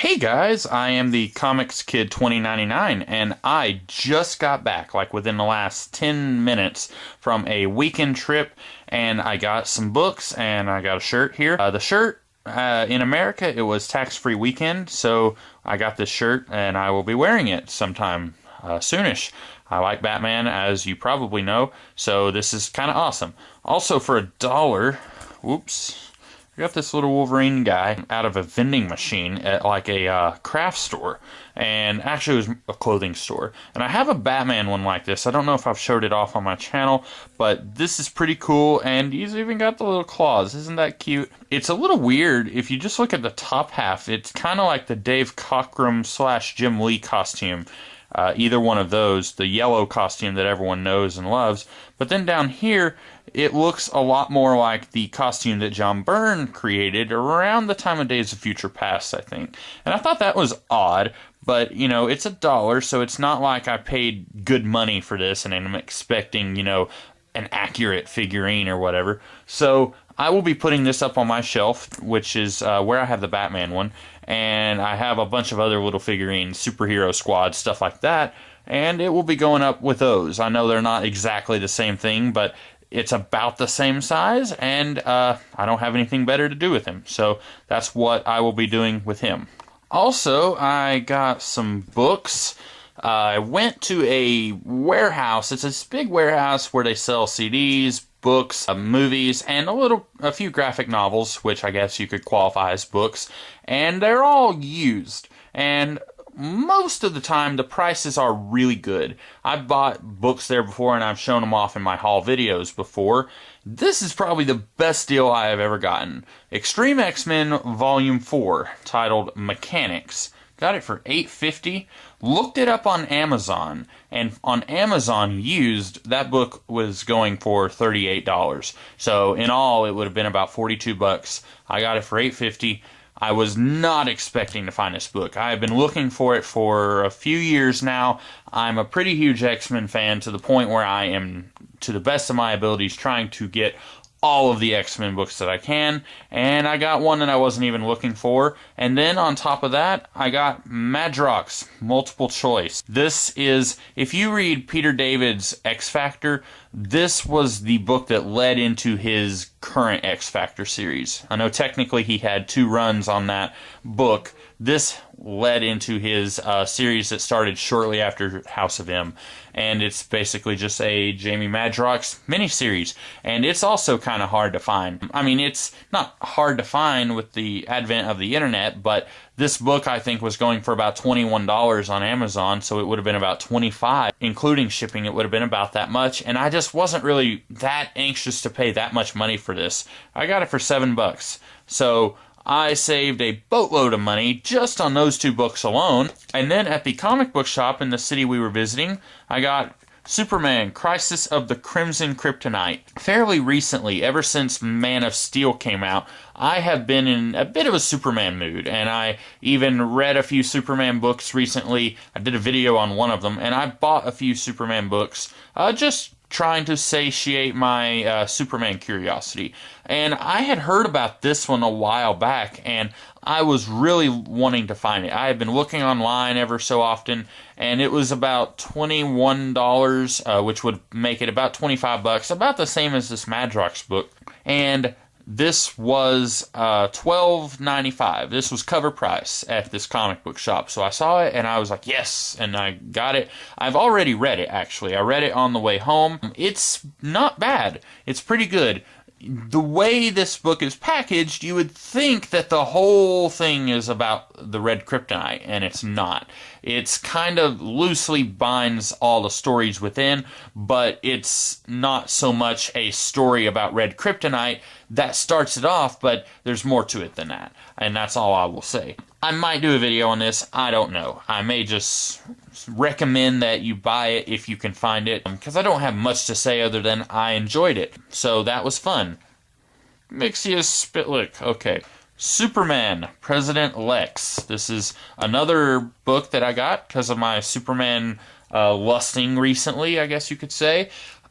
Hey guys, I am the Comics Kid 2099, and I just got back, like within the last 10 minutes, from a weekend trip, and I got some books, and I got a shirt here. The shirt, in America, it was tax-free weekend, so I got this shirt, and I will be wearing it sometime soonish. I like Batman, as you probably know, so this is kind of awesome. Also, for $1, whoops, I got this little Wolverine guy out of a vending machine at like a craft store, and actually it was a clothing store. And I have a Batman one like this. I don't know if I've showed it off on my channel, but this is pretty cool, and he's even got the little claws. Isn't that cute? It's a little weird. If you just look at the top half, it's kind of like the Dave Cockrum / Jim Lee costume. Either one of those, the yellow costume that everyone knows and loves. But then down here, it looks a lot more like the costume that John Byrne created around the time of Days of Future Past, I think. And I thought that was odd, but, you know, it's $1, so it's not like I paid good money for this and I'm expecting, you know, an accurate figurine or whatever. So I will be putting this up on my shelf, which is where I have the Batman one, and I have a bunch of other little figurines, Superhero Squad, stuff like that, and it will be going up with those. I know they're not exactly the same thing, but it's about the same size, and I don't have anything better to do with him, so that's what I will be doing with him. Also, I got some books. I went to a warehouse. It's this big warehouse where they sell CDs, books, movies, and a few graphic novels, which I guess you could qualify as books, and they're all used. And most of the time, the prices are really good. I've bought books there before, and I've shown them off in my haul videos before. This is probably the best deal I have ever gotten. Extreme X-Men Volume 4, titled Mechanics. Got it for $8.50. Looked it up on Amazon, and on Amazon used, that book was going for $38. So in all, it would have been about $42. I got it for $8.50. I was not expecting to find this book. I have been looking for it for a few years now. I'm a pretty huge X-Men fan, to the point where I am, to the best of my abilities, trying to get all of the X-Men books that I can, and I got one that I wasn't even looking for. And then on top of that, I got Madrox Multiple Choice. This is, if you read Peter David's X Factor, this was the book that led into his current X Factor series. I know technically he had 2 runs on that book. This led into his series that started shortly after House of M. And it's basically just a Jamie Madrox miniseries. And it's also kind of hard to find. I mean, it's not hard to find with the advent of the internet, but this book, I think, was going for about $21 on Amazon, so it would have been about $25. Including shipping, it would have been about that much, and I just wasn't really that anxious to pay that much money for this. I got it for $7. So I saved a boatload of money just on those 2 books alone. And then at the comic book shop in the city we were visiting, I got Superman, Crisis of the Crimson Kryptonite. Fairly recently, ever since Man of Steel came out, I have been in a bit of a Superman mood, and I even read a few Superman books recently. I did a video on one of them, and I bought a few Superman books, just trying to satiate my Superman curiosity. And I had heard about this one a while back, and I was really wanting to find it. I had been looking online ever so often, and it was about $21, which would make it about $25, about the same as this Madrox book. And this was $12.95. This was cover price at this comic book shop. So I saw it and I was like, yes, and I got it. I've already read it, actually. I read it on the way home. It's not bad. It's pretty good. The way this book is packaged, you would think that the whole thing is about the Red Kryptonite, and it's not. It's kind of loosely binds all the stories within, but it's not so much a story about Red Kryptonite. That starts it off, but there's more to it than that, and that's all I will say. I might do a video on this, I don't know. I may just recommend that you buy it if you can find it, because I don't have much to say other than I enjoyed it. So that was fun. Mixius Spitlick, okay. Superman, President Lex. This is another book that I got because of my Superman lusting recently, I guess you could say.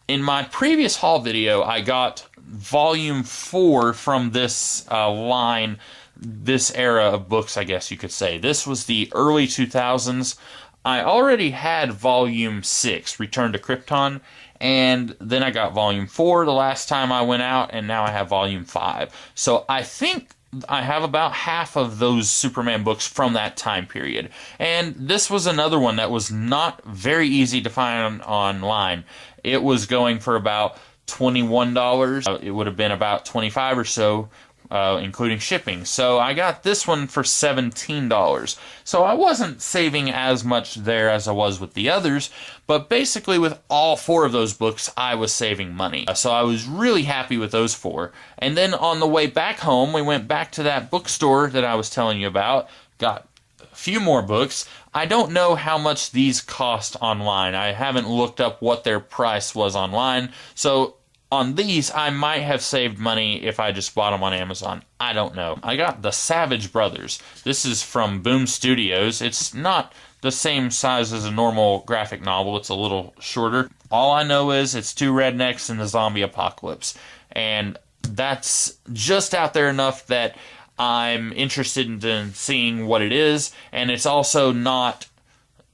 In my previous haul video, I got Volume 4 from this line this era of books, I guess you could say. This was the early 2000s. I already had Volume 6, Return to Krypton, and then I got Volume 4 the last time I went out, and now I have Volume 5. So I think I have about half of those Superman books from that time period. And this was another one that was not very easy to find online. It was going for about $21. It would have been about $25 or so, including shipping. So I got this one for $17. So I wasn't saving as much there as I was with the others, but basically with all 4 of those books, I was saving money. So I was really happy with those 4. And then on the way back home, we went back to that bookstore that I was telling you about, got a few more books. I don't know how much these cost online. I haven't looked up what their price was online. So on these, I might have saved money if I just bought them on Amazon. I don't know. I got The Savage Brothers. This is from Boom Studios. It's not the same size as a normal graphic novel. It's a little shorter. All I know is it's 2 rednecks in the zombie apocalypse. And that's just out there enough that I'm interested in seeing what it is. And it's also not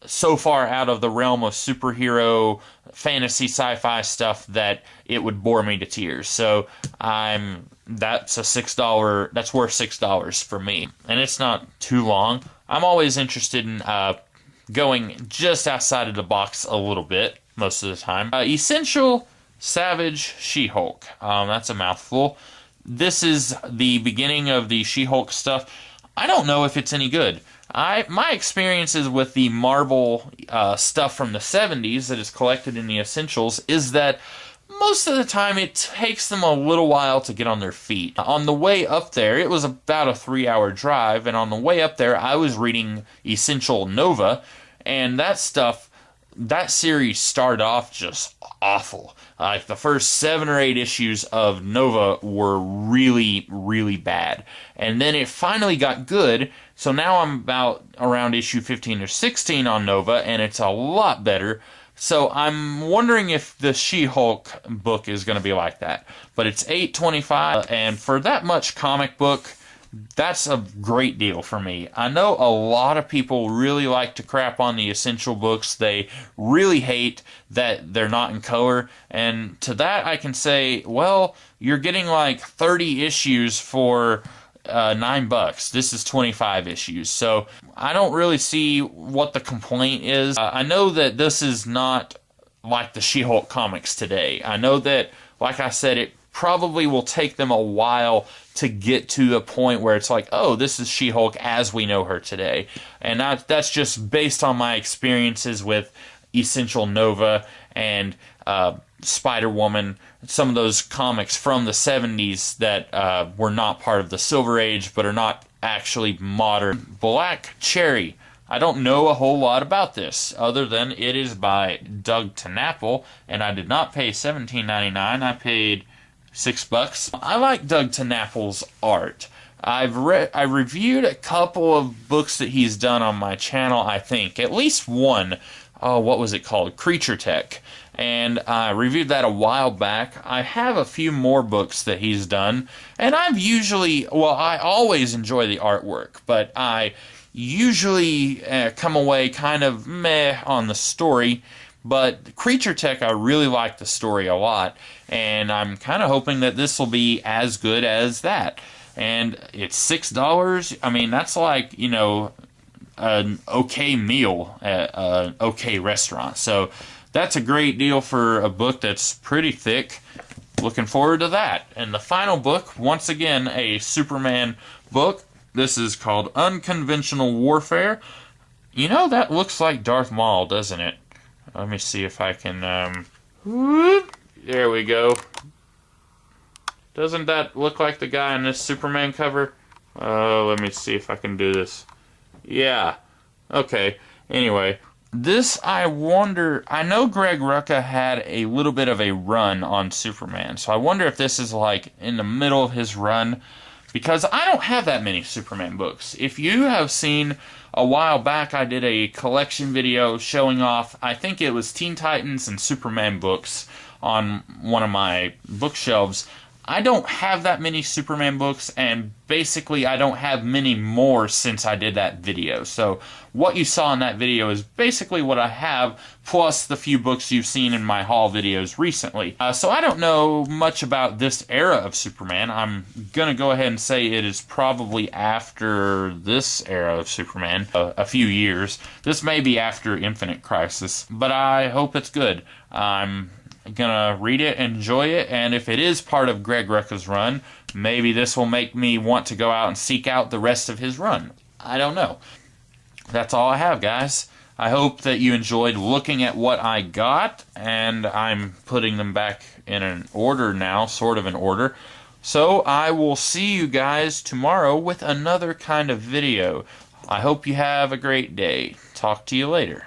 so far out of the realm of superhero fantasy sci-fi stuff that it would bore me to tears. So that's $6. That's worth $6 for me, and it's not too long. I'm always interested in going just outside of the box a little bit most of the time. Essential Savage She-Hulk. That's a mouthful. This is the beginning of the She-Hulk stuff. I don't know if it's any good. My experiences with the Marvel stuff from the 70s that is collected in the Essentials is that most of the time it takes them a little while to get on their feet. On the way up there, it was about a 3-hour drive, and on the way up there, I was reading Essential Nova, and that series started off just awful. Like the first 7 or 8 issues of Nova were really, really bad. And then it finally got good, so now I'm about around issue 15 or 16 on Nova, and it's a lot better. So I'm wondering if the She-Hulk book is going to be like that. But it's $8.25, and for that much comic book, that's a great deal for me. I know a lot of people really like to crap on the Essential books. They really hate that they're not in color. And to that I can say, well, you're getting like 30 issues for $9. This is 25 issues. So I don't really see what the complaint is. I know that this is not like the She-Hulk comics today. I know that, like I said, it probably will take them a while to get to the point where it's like, oh, this is She-Hulk as we know her today. And that's just based on my experiences with Essential Nova and Spider-Woman, some of those comics from the 70s that were not part of the Silver Age but are not actually modern. Black Cherry. I don't know a whole lot about this other than it is by Doug TenNapel, and I did not pay $17.99. I paid $6. I like Doug TenNapel's art. I reviewed a couple of books that he's done on my channel, I think. At least one. Oh, what was it called? Creature Tech. And I reviewed that a while back. I have a few more books that he's done. And I always enjoy the artwork, but I usually come away kind of meh on the story. But Creature Tech, I really like the story a lot, and I'm kind of hoping that this will be as good as that. And it's $6. I mean, that's like, an okay meal at an okay restaurant. So that's a great deal for a book that's pretty thick. Looking forward to that. And the final book, once again, a Superman book. This is called Unconventional Warfare. That looks like Darth Maul, doesn't it? Let me see if I can, there we go. Doesn't that look like the guy on this Superman cover? Let me see if I can do this. Yeah. Okay. Anyway, this, I wonder, I know Greg Rucka had a little bit of a run on Superman, so I wonder if this is like in the middle of his run, because I don't have that many Superman books. If you have seen, a while back I did a collection video showing off, I think it was Teen Titans and Superman books on one of my bookshelves. I don't have that many Superman books, and basically I don't have many more since I did that video. So what you saw in that video is basically what I have, plus the few books you've seen in my haul videos recently. So I don't know much about this era of Superman. I'm gonna go ahead and say it is probably after this era of Superman, a few years. This may be after Infinite Crisis, but I hope it's good. I'm gonna read it, enjoy it, and if it is part of Greg Rucka's run, maybe this will make me want to go out and seek out the rest of his run. I don't know. That's all I have, guys. I hope that you enjoyed looking at what I got, and I'm putting them back in an order now, sort of an order. So I will see you guys tomorrow with another kind of video. I hope you have a great day. Talk to you later.